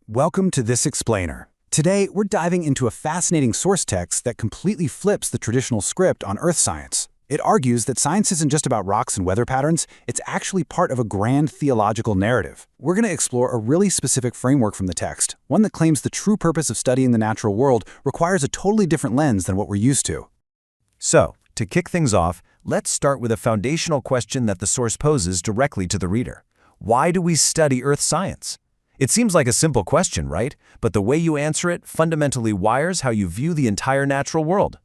Welcome to This Explainer. Today, we're diving into a fascinating source text that completely flips the traditional script on earth science. It argues that science isn't just about rocks and weather patterns, it's actually part of a grand theological narrative. We're going to explore a really specific framework from the text, one that claims the true purpose of studying the natural world requires a totally different lens than what we're used to. So, to kick things off, let's start with a foundational question that the source poses directly to the reader. Why do we study earth science? It seems like a simple question, right? But the way you answer it fundamentally wires how you view the entire natural world.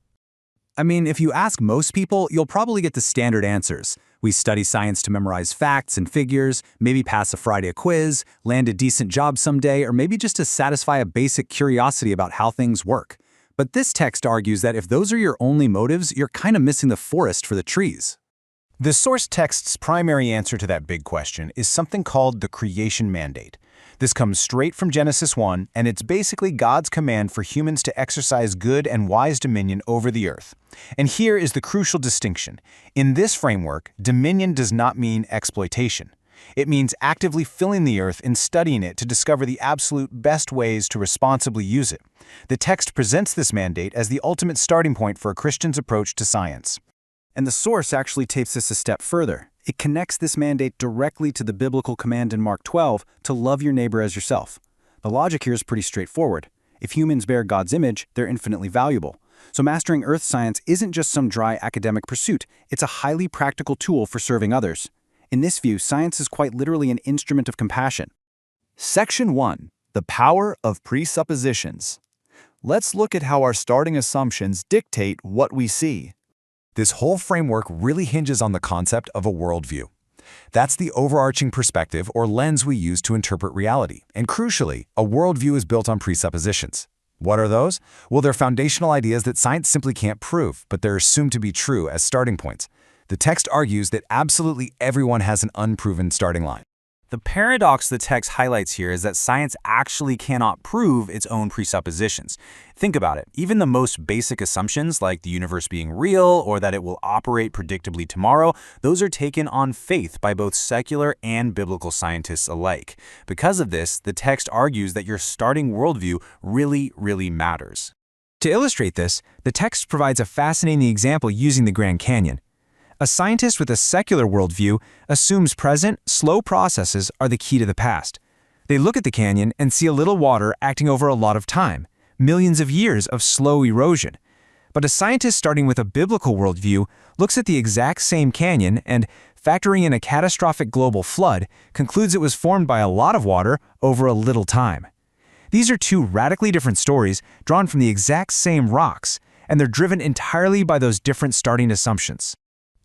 I mean, if you ask most people, you'll probably get the standard answers. We study science to memorize facts and figures, maybe pass a Friday quiz, land a decent job someday, or maybe just to satisfy a basic curiosity about how things work. But this text argues that if those are your only motives, you're kind of missing the forest for the trees. The source text's primary answer to that big question is something called the creation mandate. This comes straight from Genesis 1, and it's basically God's command for humans to exercise good and wise dominion over the earth. And here is the crucial distinction. In this framework, dominion does not mean exploitation. It means actively filling the earth and studying it to discover the absolute best ways to responsibly use it. The text presents this mandate as the ultimate starting point for a Christian's approach to science. And the source actually takes this a step further. It connects this mandate directly to the biblical command in Mark 12 to love your neighbor as yourself. The logic here is pretty straightforward. If humans bear God's image, they're infinitely valuable. So mastering earth science isn't just some dry academic pursuit, it's a highly practical tool for serving others. In this view, science is quite literally an instrument of compassion. Section 1. The power of presuppositions. Let's look at how our starting assumptions dictate what we see. This whole framework really hinges on the concept of a worldview. That's the overarching perspective or lens we use to interpret reality. And crucially, a worldview is built on presuppositions. What are those? Well, they're foundational ideas that science simply can't prove, but they're assumed to be true as starting points. The text argues that absolutely everyone has an unproven starting line. The paradox the text highlights here is that science actually cannot prove its own presuppositions. Think about it. Even the most basic assumptions, like the universe being real or that it will operate predictably tomorrow, those are taken on faith by both secular and biblical scientists alike. Because of this, the text argues that your starting worldview really matters. To illustrate this, the text provides a fascinating example using the Grand Canyon. A scientist with a secular worldview assumes present, slow processes are the key to the past. They look at the canyon and see a little water acting over a lot of time, millions of years of slow erosion. But a scientist starting with a biblical worldview looks at the exact same canyon and, factoring in a catastrophic global flood, concludes it was formed by a lot of water over a little time. These are two radically different stories drawn from the exact same rocks, and they're driven entirely by those different starting assumptions.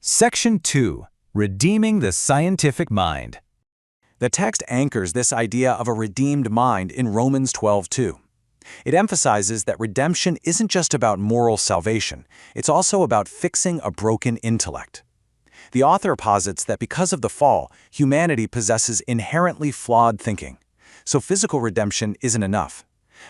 Section 2. Redeeming the scientific mind. The text anchors this idea of a redeemed mind in Romans 12:2. It emphasizes that redemption isn't just about moral salvation, it's also about fixing a broken intellect. The author posits that because of the fall, humanity possesses inherently flawed thinking. So physical redemption isn't enough.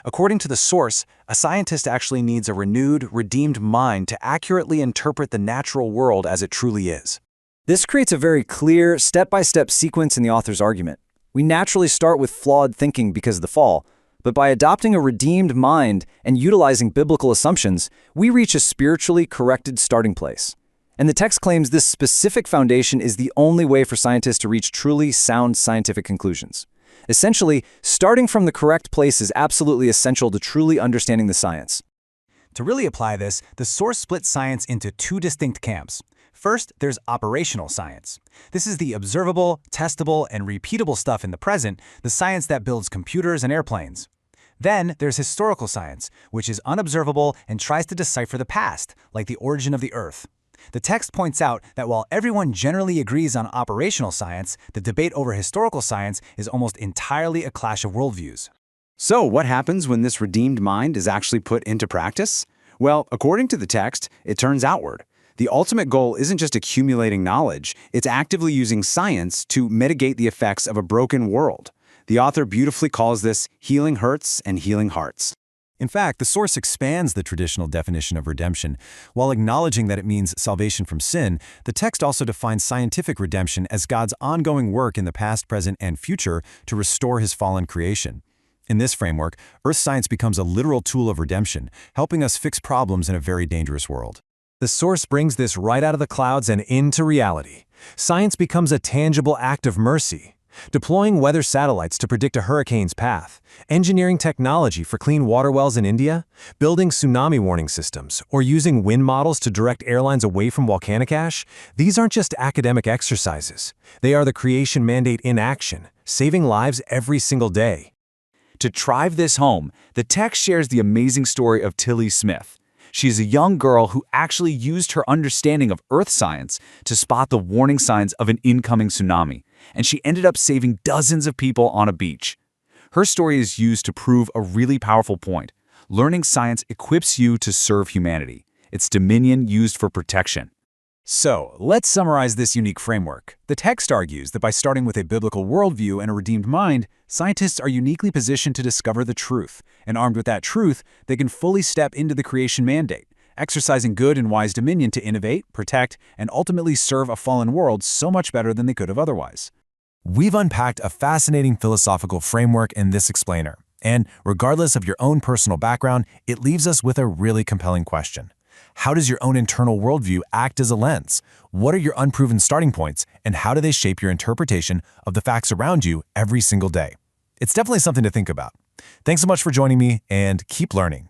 According to the source, a scientist actually needs a renewed, redeemed mind to accurately interpret the natural world as it truly is. This creates a very clear, step-by-step sequence in the author's argument. We naturally start with flawed thinking because of the fall, but by adopting a redeemed mind and utilizing biblical assumptions, we reach a spiritually corrected starting place. And the text claims this specific foundation is the only way for scientists to reach truly sound scientific conclusions. Essentially, starting from the correct place is absolutely essential to truly understanding the science. To really apply this, the source splits science into two distinct camps. First, there's operational science. This is the observable, testable, and repeatable stuff in the present, the science that builds computers and airplanes. Then there's historical science, which is unobservable and tries to decipher the past, like the origin of the Earth. The text points out that while everyone generally agrees on operational science, the debate over historical science is almost entirely a clash of worldviews. So what happens when this redeemed mind is actually put into practice? Well, according to the text, it turns outward. The ultimate goal isn't just accumulating knowledge, it's actively using science to mitigate the effects of a broken world. The author beautifully calls this healing hurts and healing hearts. In fact, the source expands the traditional definition of redemption. While acknowledging that it means salvation from sin, the text also defines scientific redemption as God's ongoing work in the past, present, and future to restore his fallen creation. In this framework, Earth science becomes a literal tool of redemption, helping us fix problems in a very dangerous world. The source brings this right out of the clouds and into reality. Science becomes a tangible act of mercy. Deploying weather satellites to predict a hurricane's path, engineering technology for clean water wells in India, building tsunami warning systems, or using wind models to direct airlines away from volcanic ash, these aren't just academic exercises. They are the creation mandate in action, saving lives every single day. To drive this home, the text shares the amazing story of Tilly Smith. She is a young girl who actually used her understanding of Earth science to spot the warning signs of an incoming tsunami, and she ended up saving dozens of people on a beach. Her story is used to prove a really powerful point. Learning science equips you to serve humanity. It's dominion used for protection. So, let's summarize this unique framework. The text argues that by starting with a biblical worldview and a redeemed mind, scientists are uniquely positioned to discover the truth. And armed with that truth, they can fully step into the creation mandate, exercising good and wise dominion to innovate, protect, and ultimately serve a fallen world so much better than they could have otherwise. We've unpacked a fascinating philosophical framework in this explainer. And regardless of your own personal background, it leaves us with a really compelling question. How does your own internal worldview act as a lens? What are your unproven starting points, and how do they shape your interpretation of the facts around you every single day? It's definitely something to think about. Thanks so much for joining me, and keep learning.